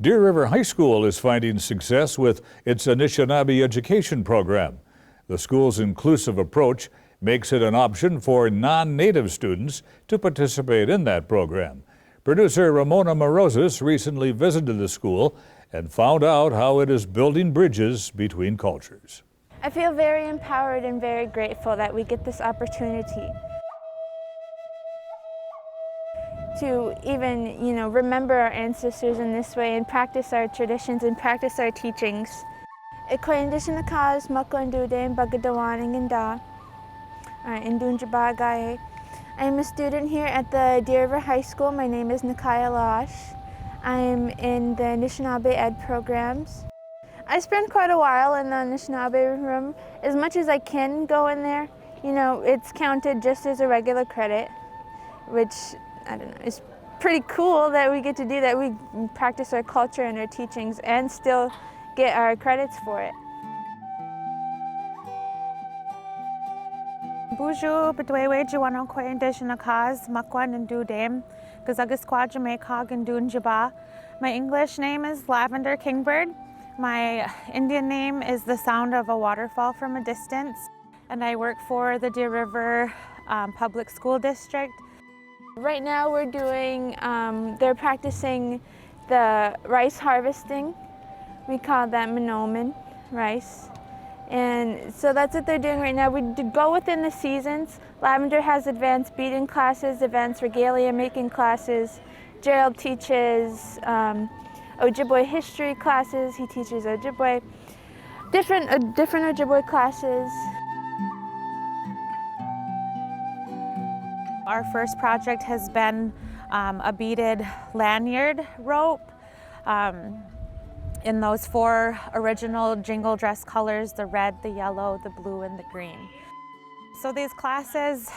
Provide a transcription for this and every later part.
Deer River High School is finding success with its Anishinaabe Education Program. The school's inclusive approach makes it an option for non-native students to participate in that program. Producer Ramona Morozes recently visited the school and found out how it is building bridges between cultures. I feel very empowered and very grateful that we get this opportunity to even, remember our ancestors in this way and practice our traditions and practice our teachings. I am a student here at the Deer River High School. My name is Nikaya Losh. I am in the Anishinaabe Ed programs. I spend quite a while in the Anishinaabe room. As much as I can go in there, it's counted just as a regular credit, which, I don't know, it's pretty cool that we get to do that. We practice our culture and our teachings and still get our credits for it. Bonjour, Bedwewe Juano Kwe Indigenous Cause, Makwan and Dudem, Gazagasqua Jamaica and Dunjaba. My English name is Lavender Kingbird. My Indian name is the sound of a waterfall from a distance. And I work for the Deer River Public School District. Right now we're doing, they're practicing the rice harvesting. We call that Minoman rice. And so that's what they're doing right now. We go within the seasons. Lavender has advanced beading classes, advanced regalia making classes. Gerald teaches Ojibwe history classes. He teaches Ojibwe, different Ojibwe classes. Our first project has been a beaded lanyard rope in those 4 original jingle dress colors, the red, the yellow, the blue, and the green. So these classes,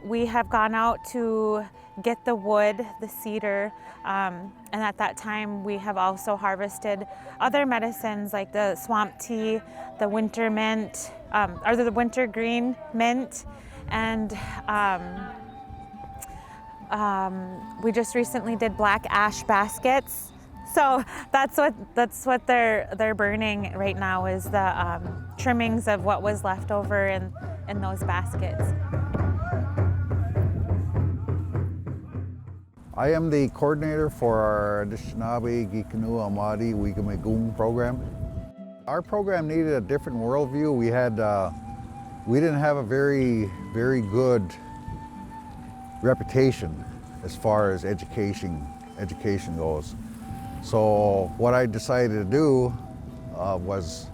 we have gone out to get the wood, the cedar, and at that time we have also harvested other medicines like the swamp tea, the winter mint, or the winter green mint, and we just recently did black ash baskets. So that's what they're burning right now, is the trimmings of what was left over in those baskets. I am the coordinator for our Anishinaabe Gikanu Amadi Wigamegoon program. Our program needed a different worldview. We didn't have a very good reputation as far as education goes. So what I decided to do was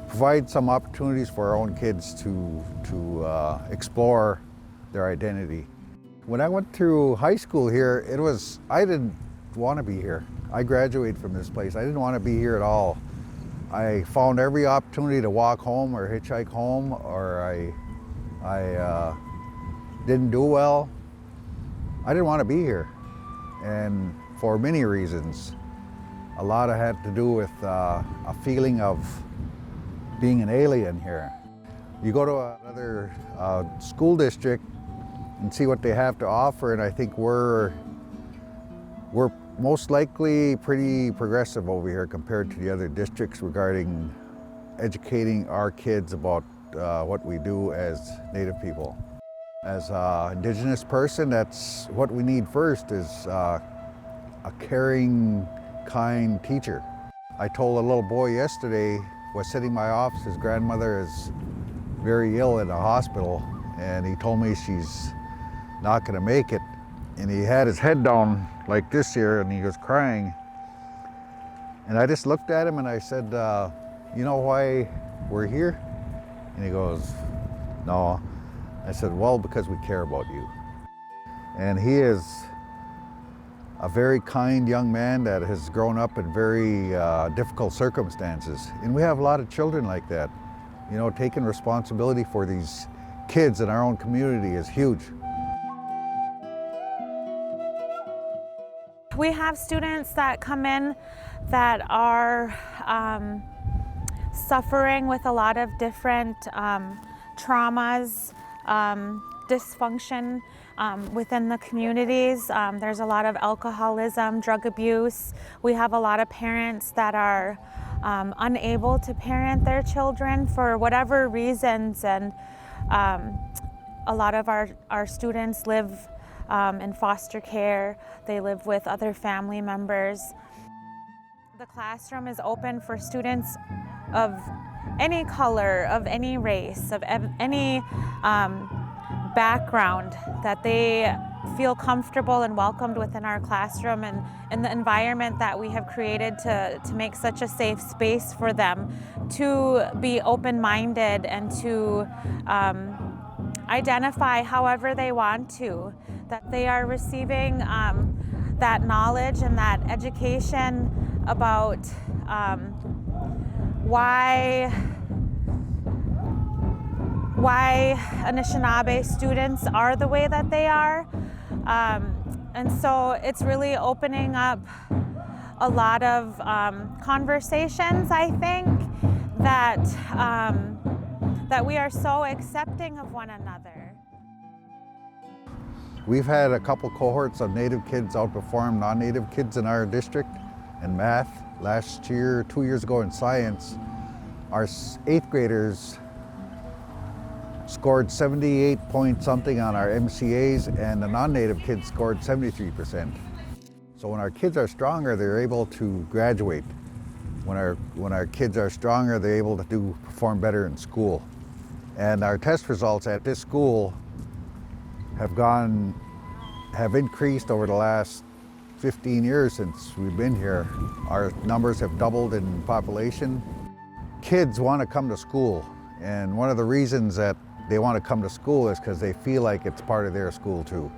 provide some opportunities for our own kids to explore their identity. When I went through high school here, I didn't want to be here. I graduated from this place. I didn't want to be here at all. I found every opportunity to walk home or hitchhike home, or I didn't do well. I didn't want to be here, and for many reasons. A lot of it had to do with a feeling of being an alien here. You go to another school district and see what they have to offer, and I think we're most likely pretty progressive over here compared to the other districts regarding educating our kids about what we do as Native people. As an Indigenous person, that's what we need first, is a caring, kind teacher. I told a little boy yesterday, was sitting in my office, his grandmother is very ill in a hospital, and he told me she's not gonna make it. And he had his head down like this here, and he was crying. And I just looked at him and I said, you know why we're here? And he goes, no. I said, well, because we care about you. And he is a very kind young man that has grown up in very difficult circumstances. And we have a lot of children like that. Taking responsibility for these kids in our own community is huge. We have students that come in that are suffering with a lot of different traumas, dysfunction within the communities. There's a lot of alcoholism, drug abuse. We have a lot of parents that are unable to parent their children for whatever reasons, and a lot of our students live in foster care. They live with other family members. The classroom is open for students of any color, of any race, of any background, that they feel comfortable and welcomed within our classroom, and in the environment that we have created to make such a safe space for them to be open-minded and to identify however they want to, that they are receiving that knowledge and that education about why Anishinaabe students are the way that they are. And so it's really opening up a lot of conversations, I think, that we are so accepting of one another. We've had a couple cohorts of Native kids outperform non-Native kids in our district in math. Last year, 2 years ago in science, our 8th graders scored 78 point something on our MCAs, and the non-Native kids scored 73%. So when our kids are stronger, they're able to graduate. When our kids are stronger, they're able to perform better in school. And our test results at this school have increased over the last 15 years since we've been here. Our numbers have doubled in population. Kids want to come to school, and one of the reasons that they want to come to school is because they feel like it's part of their school too.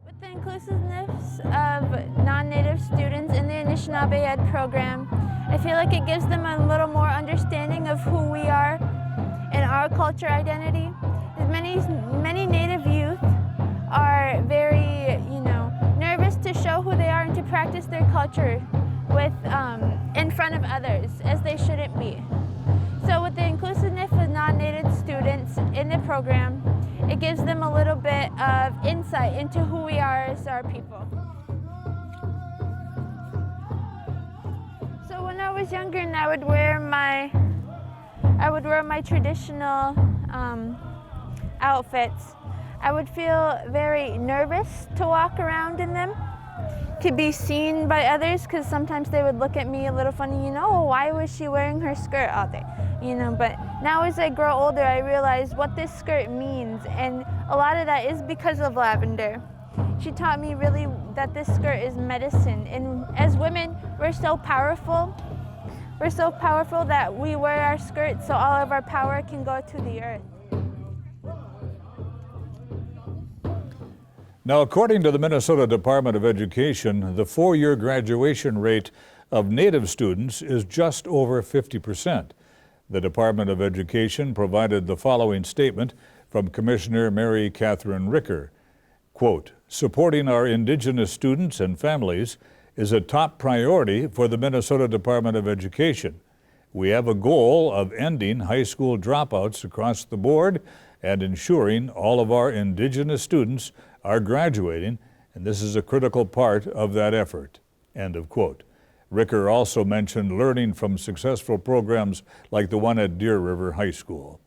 With the inclusiveness of non-Native students in the Anishinaabe Ed program, I feel like it gives them a little more understanding of who we are and our culture identity. Many Native youth are very, nervous to show who they are and to practice their culture with in front of others, as they shouldn't be. So with the inclusiveness of non-Native students in the program, it gives them a little bit of insight into who we are as our people. So when I was younger and I would wear my traditional outfits, I would feel very nervous to walk around in them, to be seen by others, because sometimes they would look at me a little funny, why was she wearing her skirt all day? But now as I grow older, I realize what this skirt means, and a lot of that is because of Lavender. She taught me really that this skirt is medicine, and as women, we're so powerful. We're so powerful that we wear our skirts so all of our power can go to the earth. Now, according to the Minnesota Department of Education, the 4-year graduation rate of Native students is just over 50%. The Department of Education provided the following statement from Commissioner Mary Catherine Ricker. Quote, "Supporting our Indigenous students and families is a top priority for the Minnesota Department of Education. We have a goal of ending high school dropouts across the board and ensuring all of our Indigenous students are graduating, and this is a critical part of that effort." End of quote. Ricker also mentioned learning from successful programs like the one at Deer River High School.